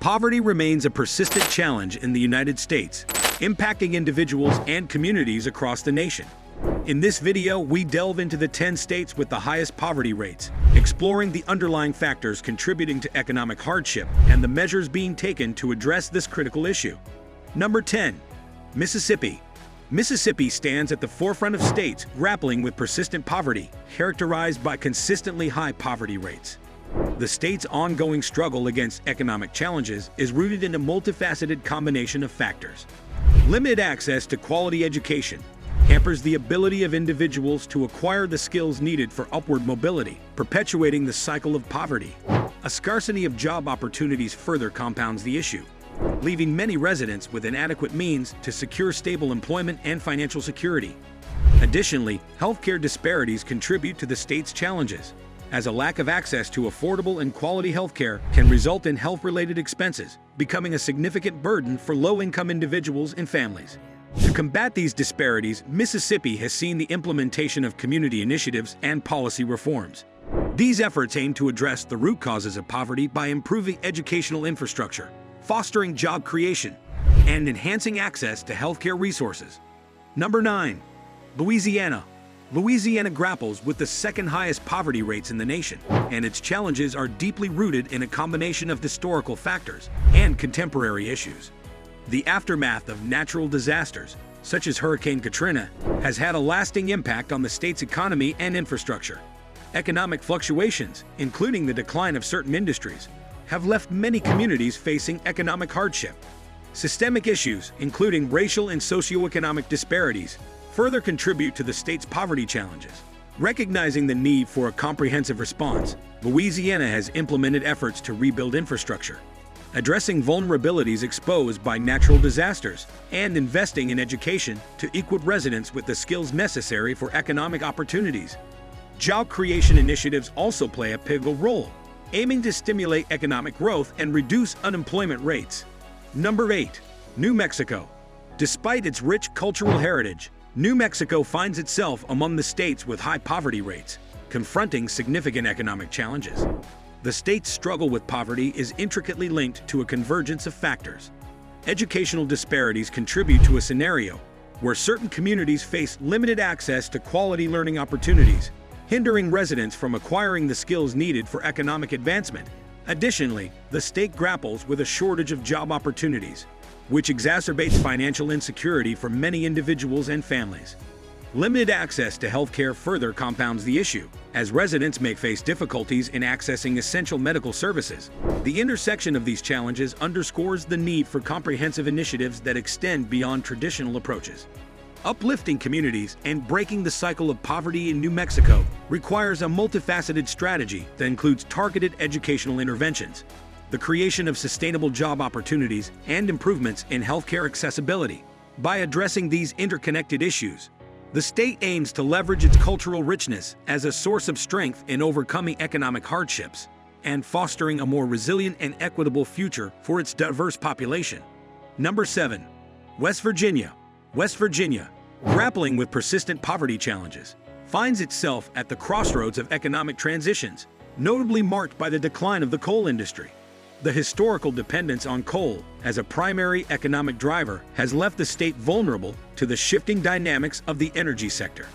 Poverty remains a persistent challenge in the United States, impacting individuals and communities across the nation. In this video, we delve into the 10 states with the highest poverty rates, exploring the underlying factors contributing to economic hardship and the measures being taken to address this critical issue. Number 10. Mississippi. Mississippi stands at the forefront of states grappling with persistent poverty, characterized by consistently high poverty rates. The state's ongoing struggle against economic challenges is rooted in a multifaceted combination of factors. Limited access to quality education hampers the ability of individuals to acquire the skills needed for upward mobility, perpetuating the cycle of poverty. A scarcity of job opportunities further compounds the issue, leaving many residents with inadequate means to secure stable employment and financial security. Additionally, healthcare disparities contribute to the state's challenges, as a lack of access to affordable and quality healthcare can result in health-related expenses, becoming a significant burden for low-income individuals and families. To combat these disparities, Mississippi has seen the implementation of community initiatives and policy reforms. These efforts aim to address the root causes of poverty by improving educational infrastructure, fostering job creation, and enhancing access to healthcare resources. Number 9. Louisiana. Louisiana grapples with the second highest poverty rates in the nation, and its challenges are deeply rooted in a combination of historical factors and contemporary issues. The aftermath of natural disasters, such as Hurricane Katrina, has had a lasting impact on the state's economy and infrastructure. Economic fluctuations, including the decline of certain industries, have left many communities facing economic hardship. Systemic issues, including racial and socioeconomic disparities, further contribute to the state's poverty challenges. Recognizing the need for a comprehensive response, Louisiana has implemented efforts to rebuild infrastructure, addressing vulnerabilities exposed by natural disasters, and investing in education to equip residents with the skills necessary for economic opportunities. Job creation initiatives also play a pivotal role, aiming to stimulate economic growth and reduce unemployment rates. Number 8. New Mexico. Despite its rich cultural heritage, New Mexico finds itself among the states with high poverty rates, confronting significant economic challenges. The state's struggle with poverty is intricately linked to a convergence of factors. Educational disparities contribute to a scenario where certain communities face limited access to quality learning opportunities, hindering residents from acquiring the skills needed for economic advancement. Additionally, the state grapples with a shortage of job opportunities, which exacerbates financial insecurity for many individuals and families. Limited access to healthcare further compounds the issue, as residents may face difficulties in accessing essential medical services. The intersection of these challenges underscores the need for comprehensive initiatives that extend beyond traditional approaches. Uplifting communities and breaking the cycle of poverty in New Mexico requires a multifaceted strategy that includes targeted educational interventions, the creation of sustainable job opportunities, and improvements in healthcare accessibility. By addressing these interconnected issues, the state aims to leverage its cultural richness as a source of strength in overcoming economic hardships and fostering a more resilient and equitable future for its diverse population. Number 7. West Virginia. West Virginia, grappling with persistent poverty challenges, finds itself at the crossroads of economic transitions, notably marked by the decline of the coal industry. The historical dependence on coal as a primary economic driver has left the state vulnerable to the shifting dynamics of the energy sector.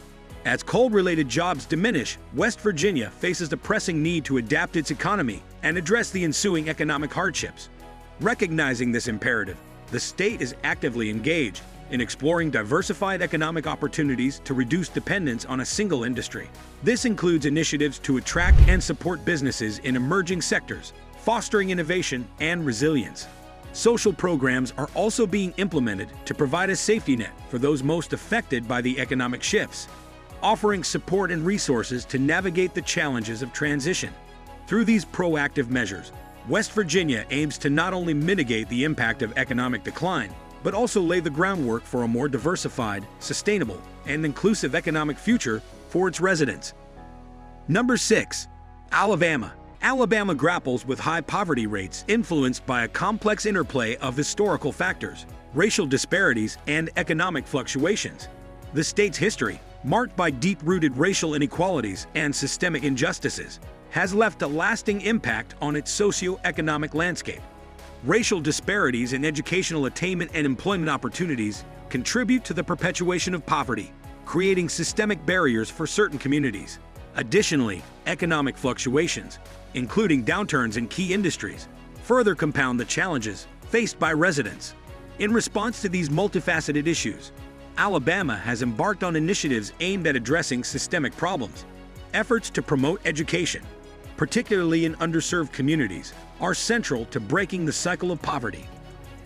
As coal-related jobs diminish, West Virginia faces the pressing need to adapt its economy and address the ensuing economic hardships. Recognizing this imperative, the state is actively engaged in exploring diversified economic opportunities to reduce dependence on a single industry. This includes initiatives to attract and support businesses in emerging sectors, fostering innovation and resilience. Social programs are also being implemented to provide a safety net for those most affected by the economic shifts, offering support and resources to navigate the challenges of transition. Through these proactive measures, West Virginia aims to not only mitigate the impact of economic decline, but also lay the groundwork for a more diversified, sustainable, and inclusive economic future for its residents. Number 6. Alabama. Alabama grapples with high poverty rates influenced by a complex interplay of historical factors, racial disparities, and economic fluctuations. The state's history, marked by deep-rooted racial inequalities and systemic injustices, has left a lasting impact on its socioeconomic landscape. Racial disparities in educational attainment and employment opportunities contribute to the perpetuation of poverty, creating systemic barriers for certain communities. Additionally, economic fluctuations, including downturns in key industries, further compound the challenges faced by residents. In response to these multifaceted issues, Alabama has embarked on initiatives aimed at addressing systemic problems. Efforts to promote education, particularly in underserved communities, are central to breaking the cycle of poverty.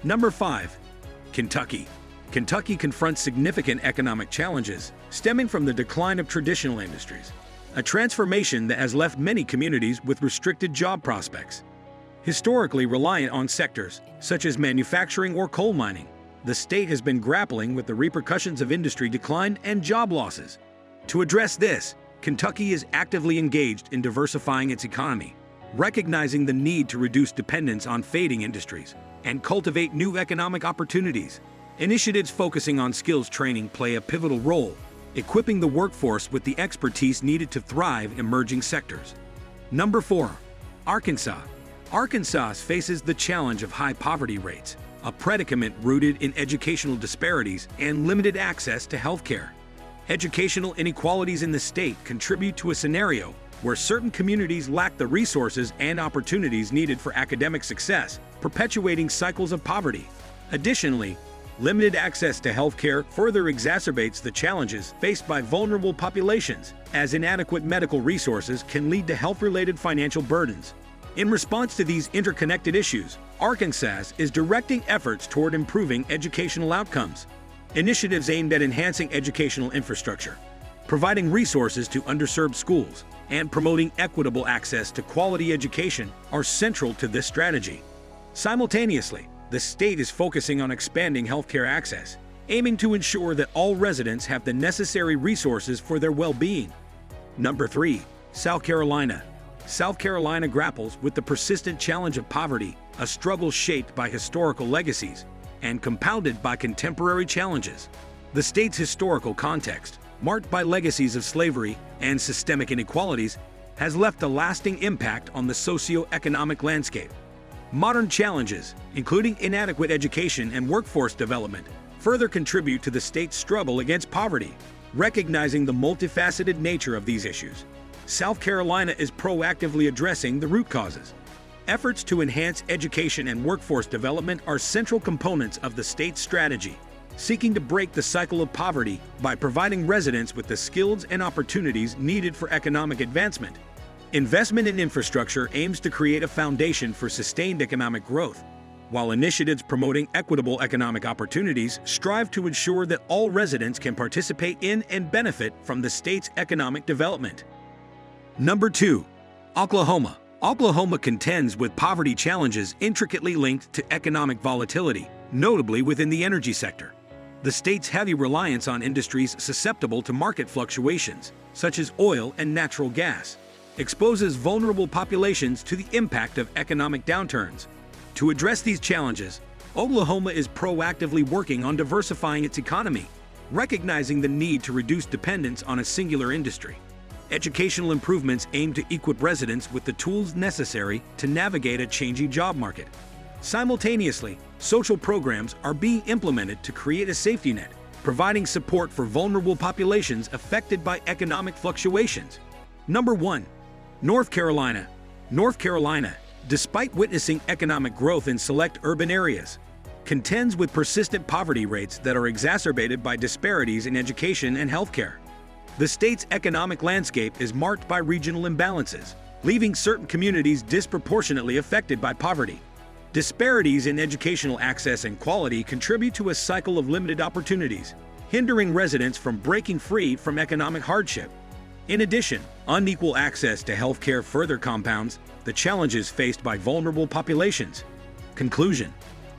Number 5. Kentucky. Kentucky confronts significant economic challenges stemming from the decline of traditional industries, a transformation that has left many communities with restricted job prospects. Historically reliant on sectors such as manufacturing or coal mining, the state has been grappling with the repercussions of industry decline and job losses. To address this, Kentucky is actively engaged in diversifying its economy, recognizing the need to reduce dependence on fading industries and cultivate new economic opportunities. Initiatives focusing on skills training play a pivotal role, equipping the workforce with the expertise needed to thrive in emerging sectors. Number 4. Arkansas. Arkansas faces the challenge of high poverty rates, a predicament rooted in educational disparities and limited access to healthcare. Educational inequalities in the state contribute to a scenario where certain communities lack the resources and opportunities needed for academic success, perpetuating cycles of poverty. Additionally, limited access to healthcare further exacerbates the challenges faced by vulnerable populations, as inadequate medical resources can lead to health-related financial burdens. In response to these interconnected issues, Arkansas is directing efforts toward improving educational outcomes. Initiatives aimed at enhancing educational infrastructure, providing resources to underserved schools, and promoting equitable access to quality education are central to this strategy. Simultaneously, the state is focusing on expanding healthcare access, aiming to ensure that all residents have the necessary resources for their well-being. Number 3. South Carolina. South Carolina grapples with the persistent challenge of poverty, a struggle shaped by historical legacies and compounded by contemporary challenges. The state's historical context, marked by legacies of slavery and systemic inequalities, has left a lasting impact on the socioeconomic landscape. Modern challenges, including inadequate education and workforce development, further contribute to the state's struggle against poverty. Recognizing the multifaceted nature of these issues, South Carolina is proactively addressing the root causes. Efforts to enhance education and workforce development are central components of the state's strategy, seeking to break the cycle of poverty by providing residents with the skills and opportunities needed for economic advancement. Investment in infrastructure aims to create a foundation for sustained economic growth, while initiatives promoting equitable economic opportunities strive to ensure that all residents can participate in and benefit from the state's economic development. Number 2. Oklahoma. Oklahoma contends with poverty challenges intricately linked to economic volatility, notably within the energy sector. The state's heavy reliance on industries susceptible to market fluctuations, such as oil and natural gas, exposes vulnerable populations to the impact of economic downturns. To address these challenges, Oklahoma is proactively working on diversifying its economy, recognizing the need to reduce dependence on a singular industry. Educational improvements aim to equip residents with the tools necessary to navigate a changing job market. Simultaneously, social programs are being implemented to create a safety net, providing support for vulnerable populations affected by economic fluctuations. Number 1. North Carolina. North Carolina, despite witnessing economic growth in select urban areas, contends with persistent poverty rates that are exacerbated by disparities in education and healthcare. The state's economic landscape is marked by regional imbalances, leaving certain communities disproportionately affected by poverty. Disparities in educational access and quality contribute to a cycle of limited opportunities, hindering residents from breaking free from economic hardship. In addition, unequal access to healthcare further compounds the challenges faced by vulnerable populations. Conclusion: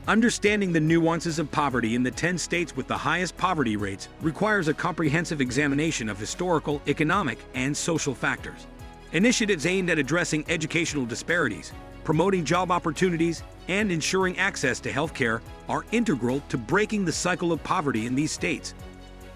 understanding the nuances of poverty in the 10 states with the highest poverty rates requires a comprehensive examination of historical, economic, and social factors. Initiatives aimed at addressing educational disparities, promoting job opportunities, and ensuring access to healthcare are integral to breaking the cycle of poverty in these states.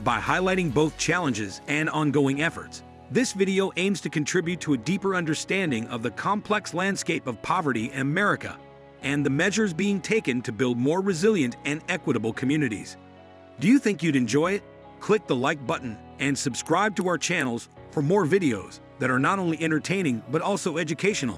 By highlighting both challenges and ongoing efforts, this video aims to contribute to a deeper understanding of the complex landscape of poverty in America and the measures being taken to build more resilient and equitable communities. Do you think you'd enjoy it? Click the like button and subscribe to our channels for more videos that are not only entertaining but also educational.